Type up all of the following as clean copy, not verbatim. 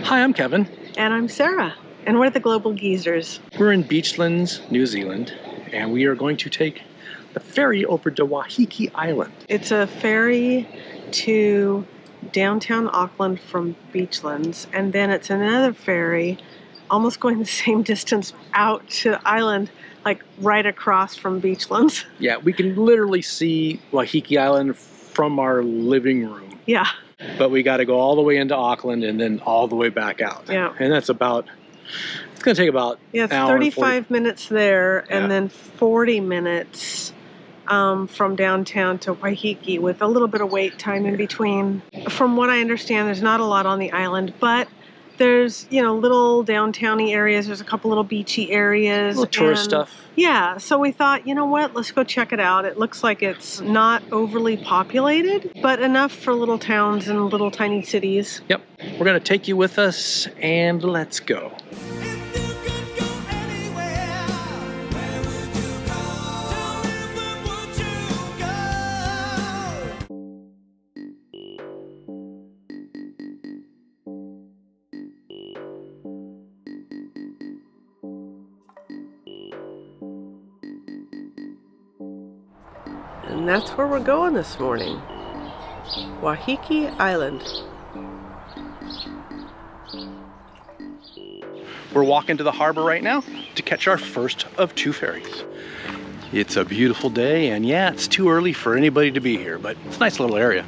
Hi, I'm Kevin. And I'm Sarah. And we're the Global Geezers. We're in Beachlands, New Zealand, and we are going to take the ferry over to Waiheke Island. It's a ferry to downtown Auckland from Beachlands, and then it's another ferry almost going the same distance out to the island, like right across from Beachlands. Yeah, we can literally see Waiheke Island from our living room. Yeah. But we got to go all the way into Auckland and then all the way back out. Yeah. And that's about, it's going to take about it's an hour 35 minutes there, Yeah. and then 40 minutes from downtown to Waiheke with a little bit of wait time in between. From what I understand, there's not a lot on the island, but there's, little downtowny areas. There's a couple little beachy areas. Little tourist stuff. Yeah, so we thought, you know what, let's go check it out. It looks like it's not overly populated, but enough for little towns and little tiny cities. Yep. We're going to take you with us, and let's go. And that's where we're going this morning. Waiheke Island. We're walking to the harbor right now to catch our first of 2 ferries. It's a beautiful day, and yeah, it's too early for anybody to be here, but it's a nice little area.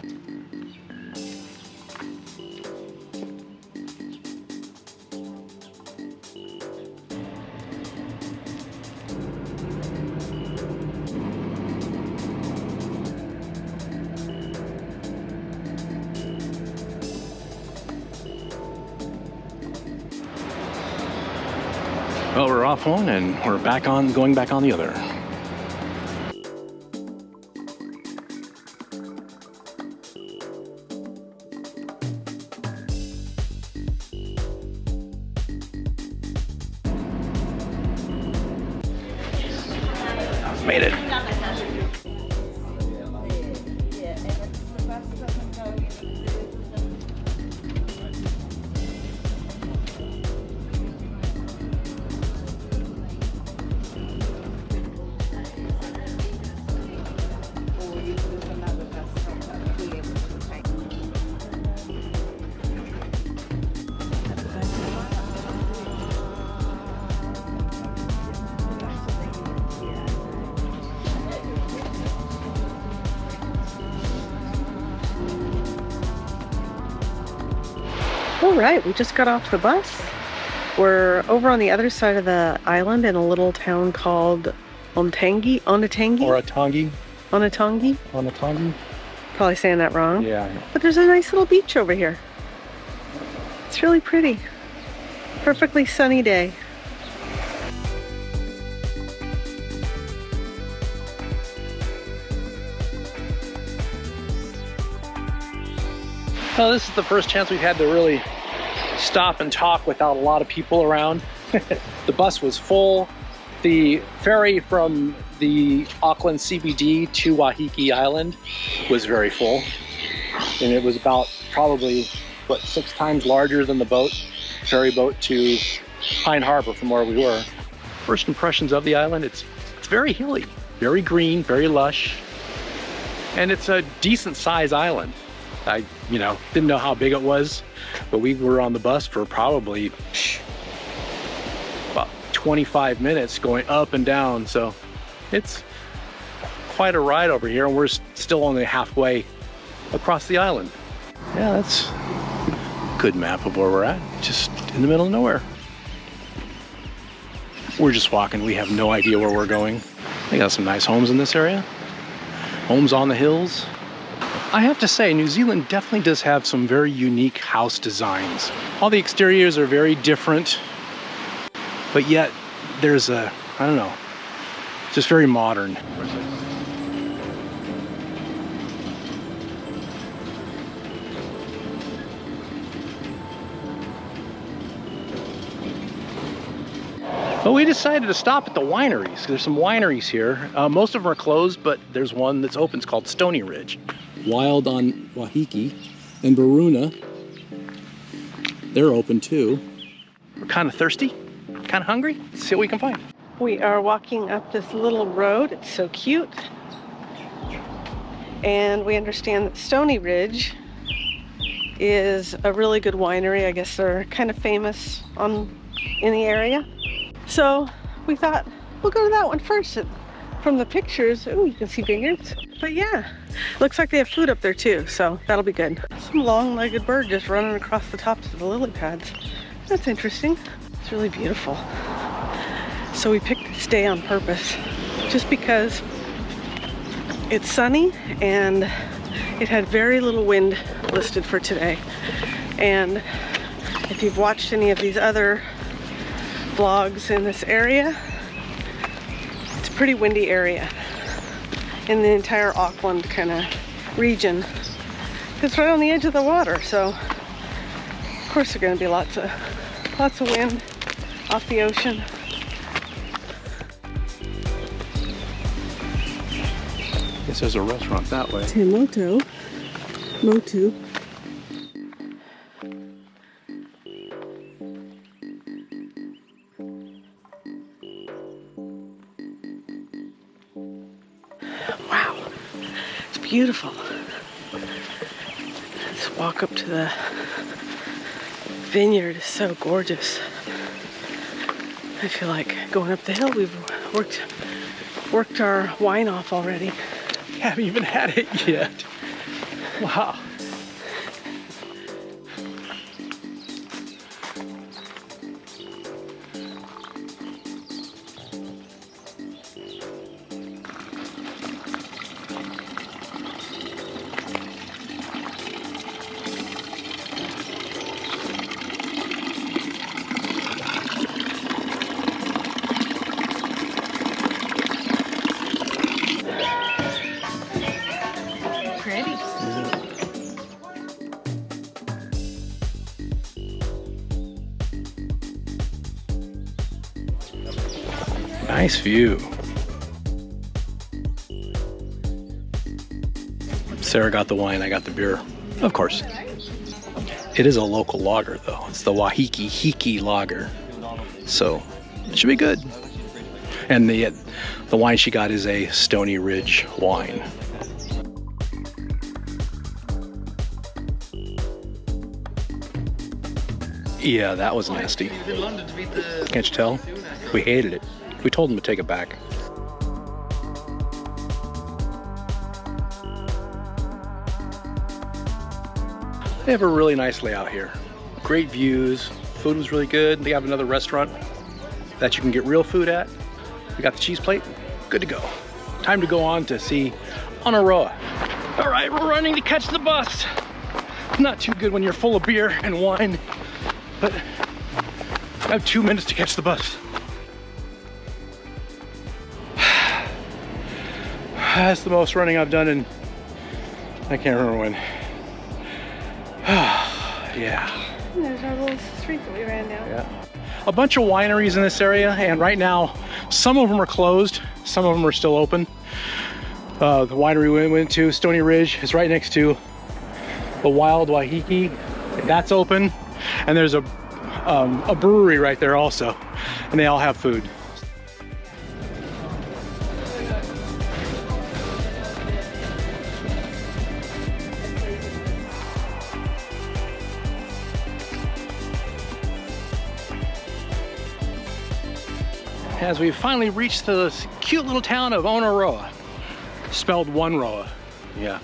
Well, we're off one and we're going back on the other. Made it. All right, we just got off the bus. We're over on the other side of the island in a little town called Onetangi. Or Onetangi. Onetangi. Probably saying that wrong. Yeah. But there's a nice little beach over here. It's really pretty. Perfectly sunny day. Well, this is the first chance we've had to really stop and talk without a lot of people around. The bus was full. The ferry from the Auckland CBD to Waiheke Island was very full. And it was about probably, 6 times larger than the ferry boat to Pine Harbor from where we were. First impressions of the island, it's very hilly, very green, very lush. And it's a decent sized island. I, didn't know how big it was, but we were on the bus for probably about 25 minutes going up and down. So it's quite a ride over here, and we're still only halfway across the island. Yeah, that's a good map of where we're at, just in the middle of nowhere. We're just walking. We have no idea where we're going. They got some nice homes in this area. Homes on the hills. I have to say, New Zealand definitely does have some very unique house designs. All the exteriors are very different, but yet there's just very modern. But we decided to stop at the wineries. There's some wineries here. Most of them are closed, but there's one that's open. It's called Stony Ridge. Wild on Waiheke and Baruna. They're open too. We're kind of thirsty, kind of hungry. Let's see what we can find. We are walking up this little road. It's so cute. And we understand that Stony Ridge is a really good winery. I guess they're kind of famous in the area. So we thought we'll go to that one first. From the pictures, oh, you can see vineyards. But yeah, looks like they have food up there too, so that'll be good. Some long-legged bird just running across the tops of the lily pads. That's interesting. It's really beautiful. So we picked this day on purpose just because it's sunny and it had very little wind listed for today. And if you've watched any of these other vlogs in this area, it's a pretty windy area in the entire Auckland kind of region. It's right on the edge of the water, so of course there's going to be lots of wind off the ocean. I guess there's a restaurant that way. Te Motu. Wow, it's beautiful. Let's walk up to the vineyard. It's so gorgeous. I feel like going up the hill. We've worked our wine off already. Haven't even had it yet. Wow. Nice view. Sarah got the wine, I got the beer. Of course. It is a local lager though. It's the Waiheke lager. So it should be good. And the wine she got is a Stony Ridge wine. Yeah, that was nasty. Can't you tell? We hated it. We told them to take it back. They have a really nice layout here. Great views. Food was really good. They have another restaurant that you can get real food at. We got the cheese plate. Good to go. Time to go on to see Oneroa. All right, we're running to catch the bus. Not too good when you're full of beer and wine, but I have 2 minutes to catch the bus. That's the most running I've done in, I can't remember when. Yeah. And there's our little street that we ran down. Yeah. A bunch of wineries in this area, and right now, some of them are closed, some of them are still open. The winery we went to, Stony Ridge, is right next to the Wild Waiheke. That's open, and there's a brewery right there also, and they all have food. As we finally reached the cute little town of Oneroa, spelled Oneroa, yeah.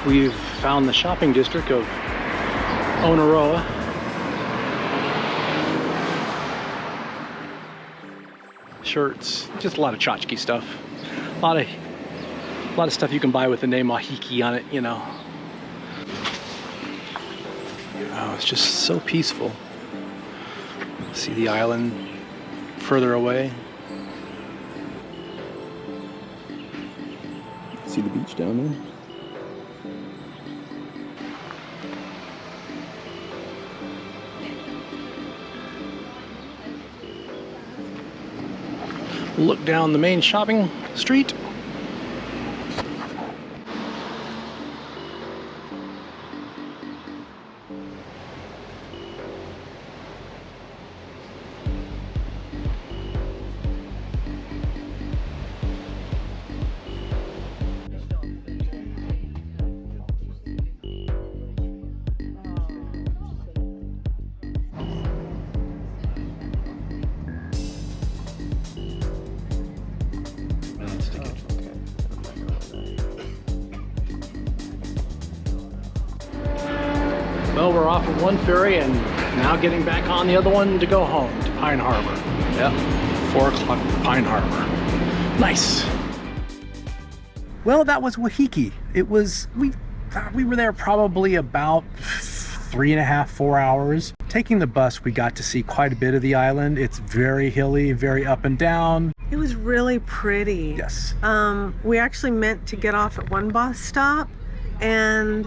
We've found the shopping district of Oneroa. Shirts, just a lot of tchotchke stuff. A lot of stuff you can buy with the name Waiheke on it, you know. Oh, it's just so peaceful. See the island further away. See the beach down there? Look down the main shopping street. Well, we're off of one ferry and now getting back on the other one to go home to Pine Harbor. Yep, 4 o'clock Pine Harbor. Nice. Well, that was Waiheke. It was, we were there probably about 3.5, 4 hours. Taking the bus, we got to see quite a bit of the island. It's very hilly, very up and down. It was really pretty. Yes. We actually meant to get off at one bus stop, and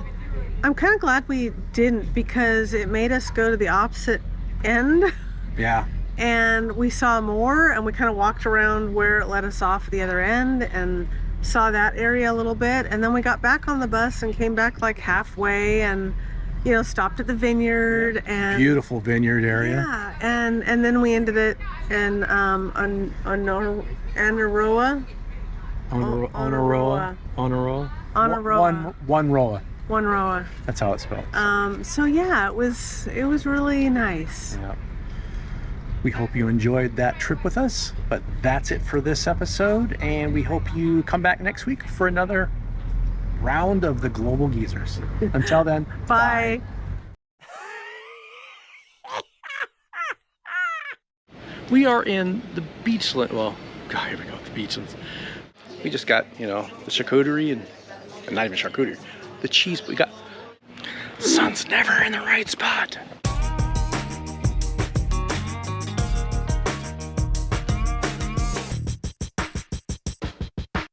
I'm kind of glad we didn't because it made us go to the opposite end. Yeah. And we saw more, and we kind of walked around where it let us off at the other end and saw that area a little bit. And then we got back on the bus and came back like halfway and, you know, stopped at the vineyard. And beautiful vineyard area. Yeah, and then we ended it in Oneroa. Oneroa. That's how it's spelled. So yeah, it was really nice. Yeah. We hope you enjoyed that trip with us, but that's it for this episode, and we hope you come back next week for another round of the Global Geezers. Until then, bye. We are in the beachland. Well, God, here we go, the beachlands. We just got, you know, the charcuterie and not even charcuterie, the cheese. We got, sun's never in the right spot.